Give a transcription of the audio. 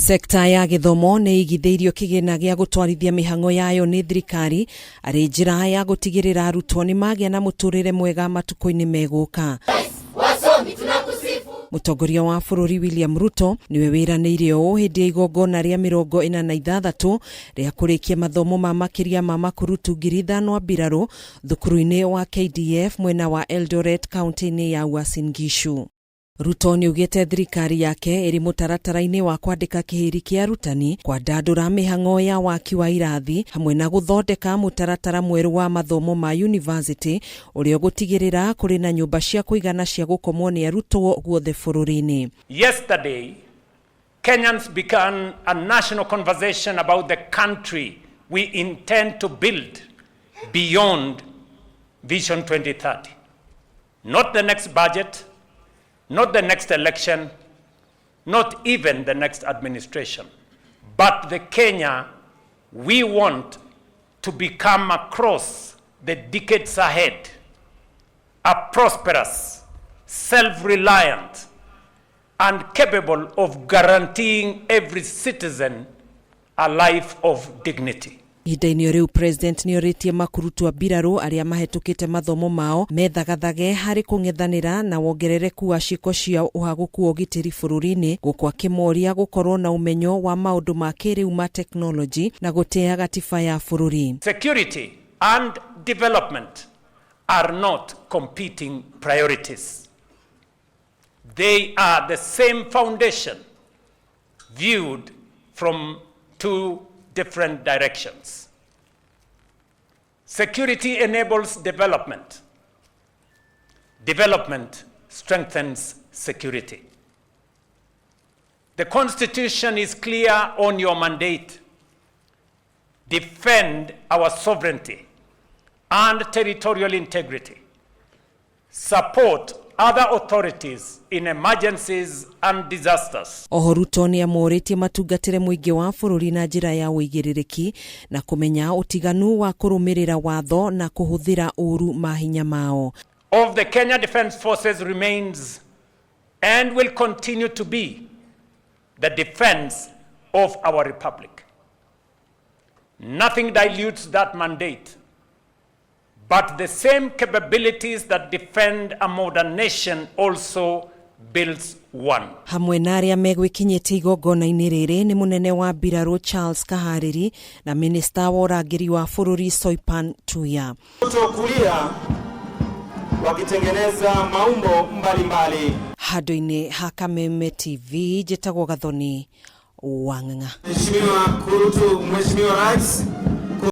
Sekta ya githomo nĩ igithĩirio kĩgĩna gĩa gũtwarithia mĩhang'o yayo nĩ thirikari arĩ njĩra ya gũtigĩrĩra arutwo nĩ magĩa na mũtũrĩre mwega matukũ-inĩ megũka. Mũtongoria wa bũrũri William Ruto niwe wĩranĩire ũũ hĩndĩ ya igongona rĩa 46 rĩa kũrĩkia mathomo ma makĩria ma makuru 5,000 mbirarũ thukuru-inĩ wa KDF mwena wa Eldoret kaunti-inĩ ya Uasin Gishu. Ruto nĩ ugĩte thirikari yake ĩrĩ mũtaratara-inĩ wa kwandĩka kĩhĩri kĩa arutani kwandandũra mĩhang'o ya waki wa irathi hamwe na gũthondeka mũtaratara mwerũ wa mathomo ma university ũrĩa gũtigĩrĩra kũrĩ na nyũmba cia kũigana cia gũkomwo nĩ arutwo guothe bũrũri-inĩ. Yesterday, Kenyans began a national conversation about the country we intend to build beyond Vision 2030. Not the next budget, not the next election, not even the next administration, but the Kenya we want to become across the decades ahead, a prosperous, self-reliant, and capable of guaranteeing every citizen a life of dignity. Ihinda-inĩ rĩu president nĩ orĩtie makurutwo mbirarũ arĩa mahetũkĩte mathomo mao methagathage harĩ kũng'ethanĩra na wongerereku wa ciĩko cia ũhagũku wa ũgitĩri bũrũri-inĩ, gũkwa kĩmoria gũkorwo na ũmenyo wa maũndũ ma kĩrĩu ma technology na gũtĩa gatiba ya bũrũri. Security and development are not competing priorities. They are the same foundation viewed from two different directions. Security enables development. Development strengthens security. The Constitution is clear on your mandate. Defend our sovereignty and territorial integrity. Support other authorities in emergencies and disasters. Oho Ruto nĩ amũrĩtie matungatĩre mũingĩ wa bũrũri na njĩra ya ũigĩrĩrĩki na kũmenya ũtiganu wa kũrũmĩrĩra watho na kũhũthĩra ũru mahinya mao. Of the Kenya Defence Forces remains and will continue to be the defense of our republic. Nothing dilutes that mandate, but the same capabilities that defend a modern nation also builds one. Hamwe na arĩa megwĩkinyĩte igongona-inĩ rĩrĩ nĩ mũnene wa mbirarũ Charles Kahariri na minista wa ũrangĩri wa bũrũri Soipan Tuya. Kulia wakitengeneza maumbo mbalimbali. Handũ-inĩ ha Kameme TV njĩtagwo Gathoni Wang'ang'a. Mheshimiwa Ruto, Mheshimiwa Rais